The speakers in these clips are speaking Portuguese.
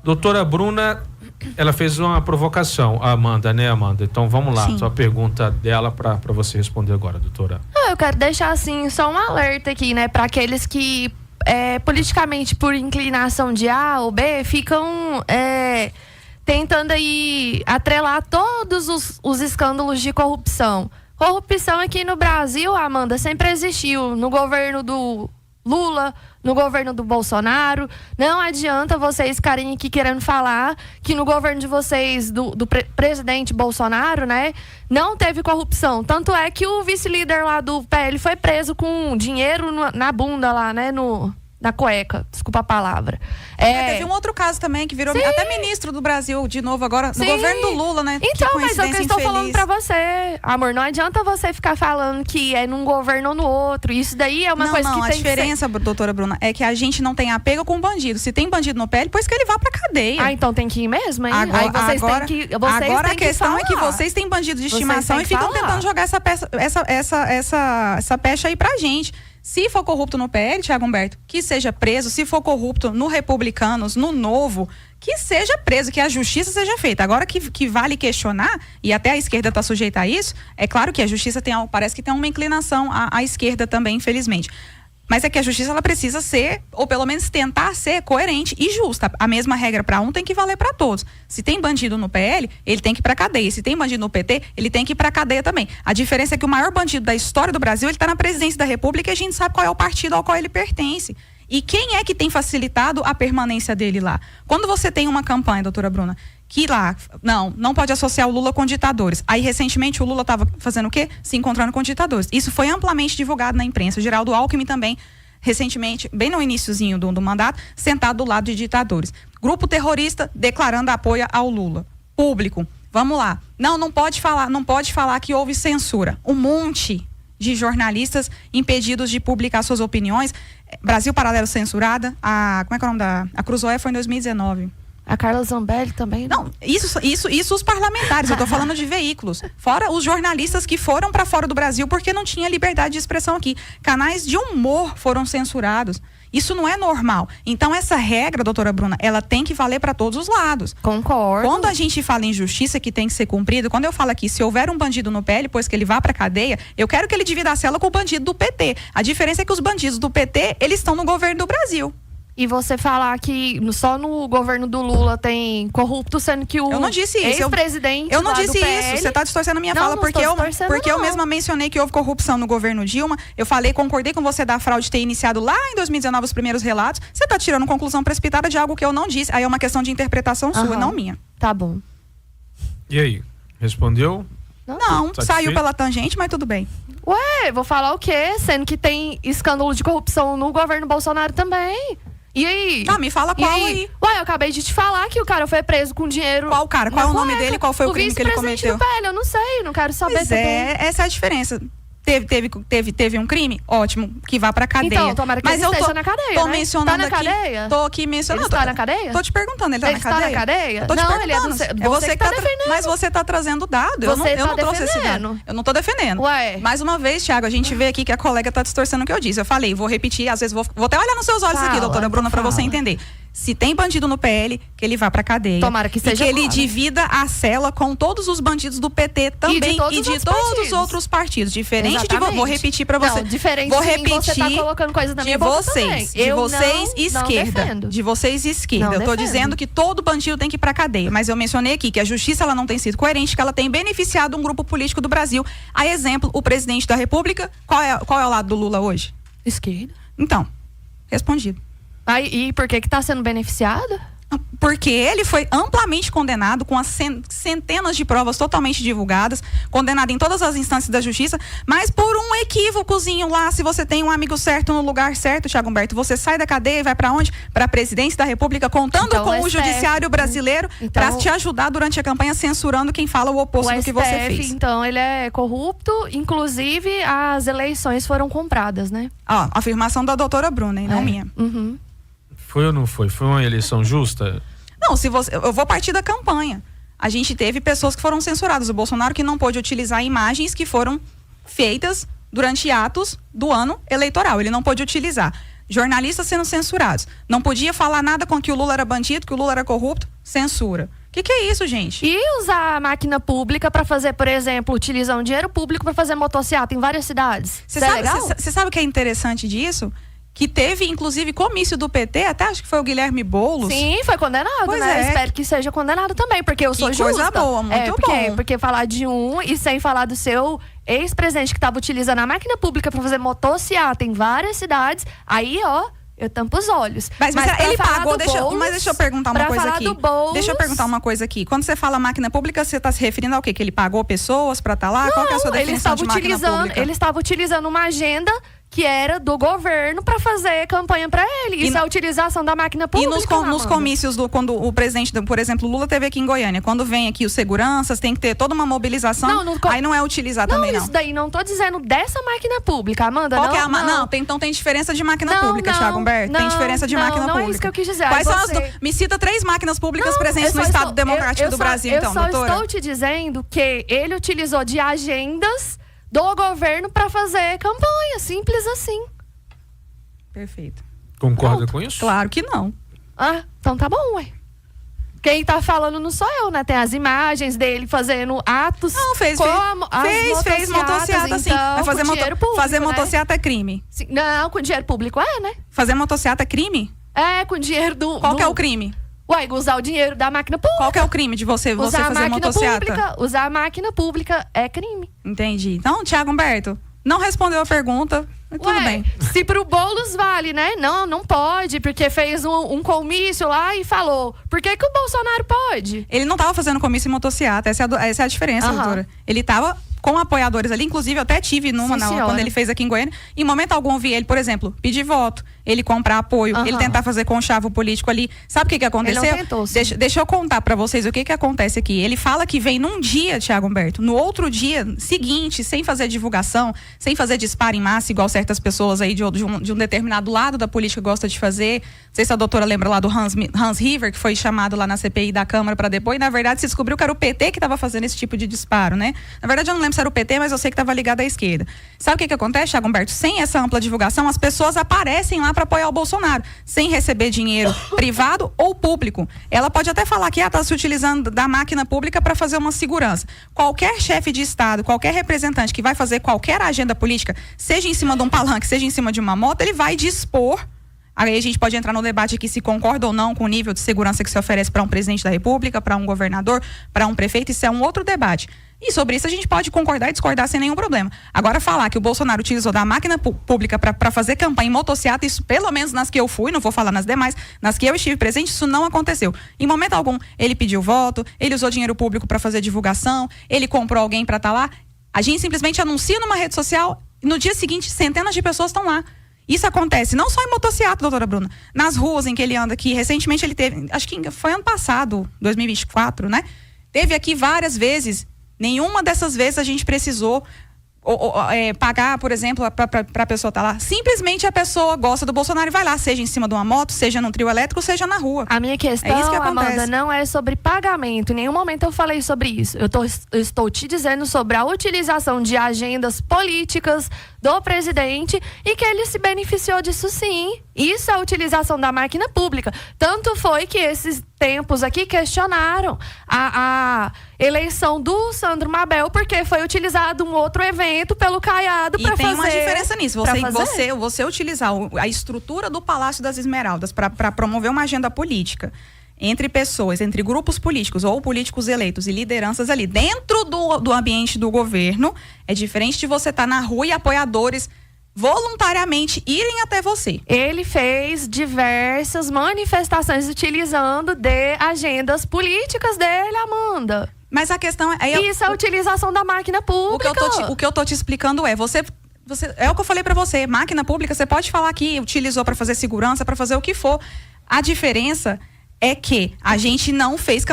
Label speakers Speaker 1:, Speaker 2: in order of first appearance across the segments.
Speaker 1: Doutora Bruna, ela fez uma provocação, a Amanda, né, Amanda? Então vamos lá, sua pergunta dela para você responder agora, doutora.
Speaker 2: Eu quero deixar assim só um alerta aqui, né, para aqueles que politicamente por inclinação de A ou B ficam tentando aí atrelar todos os escândalos de corrupção. Corrupção aqui no Brasil, Amanda, sempre existiu no governo do Lula, no governo do Bolsonaro. Não adianta vocês ficarem aqui querendo falar que no governo de vocês, do presidente Bolsonaro, né, não teve corrupção. Tanto é que o vice-líder lá do PL foi preso com dinheiro na bunda lá, né, na cueca, desculpa a palavra.
Speaker 3: Teve um outro caso também que virou até ministro do Brasil de novo agora, no governo do Lula, né?
Speaker 2: Então, mas é o que eu estou falando pra você, amor, não adianta você ficar falando que é num governo ou no outro, isso daí é uma coisa que tem que ser...
Speaker 3: a diferença, doutora Bruna, é que a gente não tem apego com bandido. Se tem bandido no PL, pois que ele vá pra cadeia.
Speaker 2: Então tem que ir mesmo, hein?
Speaker 3: Agora,
Speaker 2: aí vocês têm que
Speaker 3: agora a questão é que vocês têm bandido de estimação e ficam tentando jogar essa pecha aí pra gente. Se for corrupto no PL, Thiago Humberto, que seja preso. Se for corrupto no Republicanos, no Novo, que seja preso, que a justiça seja feita. Agora que vale questionar, e até a esquerda está sujeita a isso, é claro que a justiça parece que tem uma inclinação à esquerda também, infelizmente. Mas é que a justiça ela precisa ser, ou pelo menos tentar ser coerente e justa. A mesma regra para um tem que valer para todos. Se tem bandido no PL, ele tem que ir para cadeia. Se tem bandido no PT, ele tem que ir para cadeia também. A diferença é que o maior bandido da história do Brasil, ele está na presidência da República e a gente sabe qual é o partido ao qual ele pertence. E quem é que tem facilitado a permanência dele lá? Quando você tem uma campanha, doutora Bruna, que lá, não pode associar o Lula com ditadores. Aí, recentemente, o Lula estava fazendo o quê? Se encontrando com ditadores. Isso foi amplamente divulgado na imprensa. O Geraldo Alckmin também, recentemente, bem no iniciozinho do mandato, sentado do lado de ditadores. Grupo terrorista declarando apoio ao Lula. Público, vamos lá. Não pode falar que houve censura. Um monte de jornalistas impedidos de publicar suas opiniões. Brasil Paralelo censurada. Como é que é o nome a Cruzoé foi em 2019.
Speaker 2: A Carla Zambelli também?
Speaker 3: Não, isso os parlamentares, eu tô falando de veículos. Fora os jornalistas que foram para fora do Brasil porque não tinha liberdade de expressão aqui. Canais de humor foram censurados. Isso não é normal. Então essa regra, doutora Bruna, ela tem que valer para todos os lados.
Speaker 2: Concordo.
Speaker 3: Quando a gente fala em justiça que tem que ser cumprida, quando eu falo aqui, se houver um bandido no PL, pois que ele vá para cadeia, eu quero que ele divida a cela com o bandido do PT. A diferença é que os bandidos do PT, eles estão no governo do Brasil.
Speaker 2: E você falar que só no governo do Lula tem corrupto, sendo que o ex-presidente
Speaker 3: eu não disse
Speaker 2: PL...
Speaker 3: isso, você está distorcendo a minha fala, porque eu mesma mencionei que houve corrupção no governo Dilma, eu concordei com você da fraude ter iniciado lá em 2019 os primeiros relatos, você está tirando conclusão precipitada de algo que eu não disse, aí é uma questão de interpretação sua, não minha.
Speaker 2: Tá bom.
Speaker 1: E aí, respondeu?
Speaker 3: Não, saiu pela tangente, mas tudo bem.
Speaker 2: Ué, vou falar o quê? Sendo que tem escândalo de corrupção no governo Bolsonaro também. E aí?
Speaker 3: Me fala qual aí.
Speaker 2: Ué, eu acabei de te falar que o cara foi preso com dinheiro.
Speaker 3: Qual cara? Qual é o nome dele? Qual foi o crime que ele cometeu?
Speaker 2: O vice-presidente do PL, eu não sei, não quero saber.
Speaker 3: Pois essa é a diferença. Teve um crime? Ótimo, que vá pra cadeia.
Speaker 2: Então, tomara que ele esteja na cadeia,
Speaker 3: tô
Speaker 2: né?
Speaker 3: mencionando
Speaker 2: tá na
Speaker 3: aqui.
Speaker 2: cadeia?
Speaker 3: Tô aqui mencionando.
Speaker 2: Ele está na cadeia?
Speaker 3: Tô te perguntando, ele tá na cadeia?
Speaker 2: Ele está na cadeia?
Speaker 3: Tô te perguntando.
Speaker 2: Ele é você que tá defendendo.
Speaker 3: Mas você tá trazendo dado. Eu não trouxe esse dado. Eu não tô defendendo.
Speaker 2: Ué.
Speaker 3: Mais uma vez, Thiago, a gente vê aqui que a colega tá distorcendo o que eu disse. Eu falei, vou repetir, às vezes vou até olhar nos seus olhos aqui, doutora Bruna, pra você entender. Se tem bandido no PL, que ele vá pra cadeia.
Speaker 2: Tomara que seja.
Speaker 3: E que ele divida a cela com todos os bandidos do PT também. E de todos os outros partidos. Diferente de... Vou repetir pra você.
Speaker 2: Não, diferente
Speaker 3: vou
Speaker 2: repetir você tá colocando coisa na minha boca também.
Speaker 3: De vocês, esquerda. De vocês, esquerda. Eu tô dizendo que todo bandido tem que ir pra cadeia. Mas eu mencionei aqui que a justiça ela não tem sido coerente, que ela tem beneficiado um grupo político do Brasil. A exemplo, o presidente da República. Qual é o lado do Lula hoje?
Speaker 2: Esquerda.
Speaker 3: Então, respondido.
Speaker 2: E por que tá sendo beneficiado?
Speaker 3: Porque ele foi amplamente condenado com as centenas de provas totalmente divulgadas, condenado em todas as instâncias da justiça, mas por um equívocozinho lá, se você tem um amigo certo no lugar certo, Thiago Humberto, você sai da cadeia e vai pra onde? Pra presidência da República, contando então, com o judiciário brasileiro para te ajudar durante a campanha, censurando quem fala o oposto do que você fez.
Speaker 2: Então, ele é corrupto, inclusive as eleições foram compradas, né?
Speaker 3: Afirmação da doutora Bruna, e não minha.
Speaker 2: Uhum.
Speaker 1: Foi ou não foi? Foi uma eleição justa?
Speaker 3: Não, eu vou partir da campanha. A gente teve pessoas que foram censuradas. O Bolsonaro que não pôde utilizar imagens que foram feitas durante atos do ano eleitoral. Ele não pôde utilizar. Jornalistas sendo censurados. Não podia falar nada com que o Lula era bandido, que o Lula era corrupto. Censura. O que é isso, gente?
Speaker 2: E usar a máquina pública para fazer, por exemplo, utilizar um dinheiro público para fazer motociata em várias cidades.
Speaker 3: Você sabe o que é interessante disso? Que teve, inclusive, comício do PT, até acho que foi o Guilherme Boulos.
Speaker 2: Sim, foi condenado,
Speaker 3: pois
Speaker 2: né?
Speaker 3: É.
Speaker 2: Espero que seja condenado também, porque eu sou justa.
Speaker 3: Coisa boa, muito bom.
Speaker 2: Porque falar de um e sem falar do seu ex-presidente que estava utilizando a máquina pública para fazer motociata em várias cidades, aí, ó, eu tampo os olhos.
Speaker 3: Mas ele pagou, deixa eu perguntar uma coisa aqui. Deixa eu perguntar uma coisa aqui. Quando você fala máquina pública, você está se referindo ao quê? Que ele pagou pessoas para estar lá?
Speaker 2: Não,
Speaker 3: qual que é a sua definição de máquina pública?
Speaker 2: Ele estava utilizando uma agenda que era do governo para fazer campanha para ele. Isso é a utilização da máquina pública.
Speaker 3: E nos comícios, quando o presidente, por exemplo, Lula teve aqui em Goiânia, quando vem aqui os seguranças, tem que ter toda uma mobilização, aí não é utilizar também, não.
Speaker 2: Isso daí, não tô dizendo dessa máquina pública, Amanda.
Speaker 3: Qual que é não, então tem diferença de máquina pública, Thiago Humberto. Tem diferença de máquina pública.
Speaker 2: Não é isso que eu quis dizer.
Speaker 3: Quais são me cita 3 máquinas públicas presentes no Estado Democrático do Brasil, então, doutora?
Speaker 2: Eu só estou te dizendo que ele utilizou de agendas do governo para fazer campanha, simples assim.
Speaker 3: Perfeito.
Speaker 1: Concorda com isso?
Speaker 3: Claro que não.
Speaker 2: Ah, então tá bom, ué. Quem tá falando não sou eu, né? Tem as imagens dele fazendo atos.
Speaker 3: Não, fez motociata, sim. Mas fazer motociata é crime.
Speaker 2: Sim, não, com dinheiro público né?
Speaker 3: Fazer motociata é crime?
Speaker 2: É, com dinheiro do...
Speaker 3: Qual que é o crime?
Speaker 2: Ué, usar o dinheiro da máquina pública.
Speaker 3: Qual que é o crime de você fazer motociata?
Speaker 2: Usar a máquina pública é crime.
Speaker 3: Entendi. Então, Thiago Humberto, não respondeu a pergunta. Tudo bem.
Speaker 2: Se pro Boulos vale, né? Não pode, porque fez um comício lá e falou. Por que o Bolsonaro pode?
Speaker 3: Ele não tava fazendo comício em motociata, essa é a diferença, doutora. Ele tava com apoiadores ali, inclusive eu até tive quando ele fez aqui em Goiânia. Em momento algum vi ele, por exemplo, pedir voto, ele comprar apoio, ele tentar fazer conchavo político ali. Sabe o que aconteceu?
Speaker 2: Ele não tentou,
Speaker 3: deixa eu contar pra vocês o que acontece aqui. Ele fala que vem num dia, Thiago Humberto, no outro dia seguinte, sem fazer divulgação, sem fazer disparo em massa, igual certas pessoas aí de um determinado lado da política gostam de fazer. Não sei se a doutora lembra lá do Hans River, que foi chamado lá na CPI da Câmara para depor, e na verdade se descobriu que era o PT que estava fazendo esse tipo de disparo, né? Na verdade eu não lembro se era o PT, mas eu sei que estava ligado à esquerda. Sabe o que acontece, Thiago Humberto? Sem essa ampla divulgação, as pessoas aparecem lá para apoiar o Bolsonaro, sem receber dinheiro privado ou público. Ela pode até falar que está se utilizando da máquina pública para fazer uma segurança. Qualquer chefe de Estado, qualquer representante que vai fazer qualquer agenda política, seja em cima de um palanque, seja em cima de uma moto, ele vai dispor. Aí a gente pode entrar no debate aqui se concorda ou não com o nível de segurança que se oferece para um presidente da República, para um governador, para um prefeito. Isso é um outro debate. E sobre isso a gente pode concordar e discordar sem nenhum problema. Agora, falar que o Bolsonaro utilizou da máquina pública para fazer campanha em motociata, isso pelo menos nas que eu fui, não vou falar nas demais, nas que eu estive presente, isso não aconteceu. Em momento algum, ele pediu voto, ele usou dinheiro público para fazer divulgação, ele comprou alguém para estar lá. A gente simplesmente anuncia numa rede social e no dia seguinte centenas de pessoas estão lá. Isso acontece não só em motociata, doutora Bruna, nas ruas em que ele anda aqui. Recentemente ele teve, acho que foi ano passado, 2024, né? Teve aqui várias vezes. Nenhuma dessas vezes a gente precisou pagar, por exemplo, para a pessoa estar lá. Simplesmente a pessoa gosta do Bolsonaro e vai lá, seja em cima de uma moto, seja num trio elétrico, seja na rua.
Speaker 2: A minha questão, Amanda, não é sobre pagamento. Em nenhum momento eu falei sobre isso. Eu estou te dizendo sobre a utilização de agendas políticas do presidente e que ele se beneficiou disso, sim. Isso é a utilização da máquina pública. Tanto foi que esses tempos aqui questionaram a eleição do Sandro Mabel, porque foi utilizado um outro evento pelo Caiado para fazer. E tem uma
Speaker 3: diferença nisso. Você utilizar a estrutura do Palácio das Esmeraldas para promover uma agenda política entre pessoas, entre grupos políticos ou políticos eleitos e lideranças ali dentro do ambiente do governo, é diferente de você estar na rua e apoiadores voluntariamente irem até você.
Speaker 2: Ele fez diversas manifestações utilizando de agendas políticas dele, Amanda.
Speaker 3: Mas a questão é...
Speaker 2: Isso é a utilização da máquina pública.
Speaker 3: O que eu tô te explicando é, você é o que eu falei pra você, máquina pública, você pode falar que utilizou pra fazer segurança, pra fazer o que for. A diferença é que a gente não fez...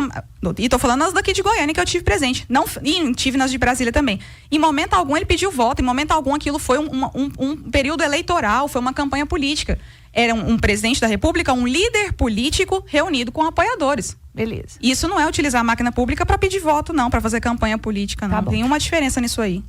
Speaker 3: E tô falando as daqui de Goiânia que eu tive presente. E tive nas de Brasília também. Em momento algum ele pediu voto, em momento algum aquilo foi um período eleitoral, foi uma campanha política. Era um presidente da República, um líder político reunido com apoiadores.
Speaker 2: Beleza.
Speaker 3: Isso não é utilizar a máquina pública para pedir voto, não, para fazer campanha política, não. Tem uma diferença nisso aí.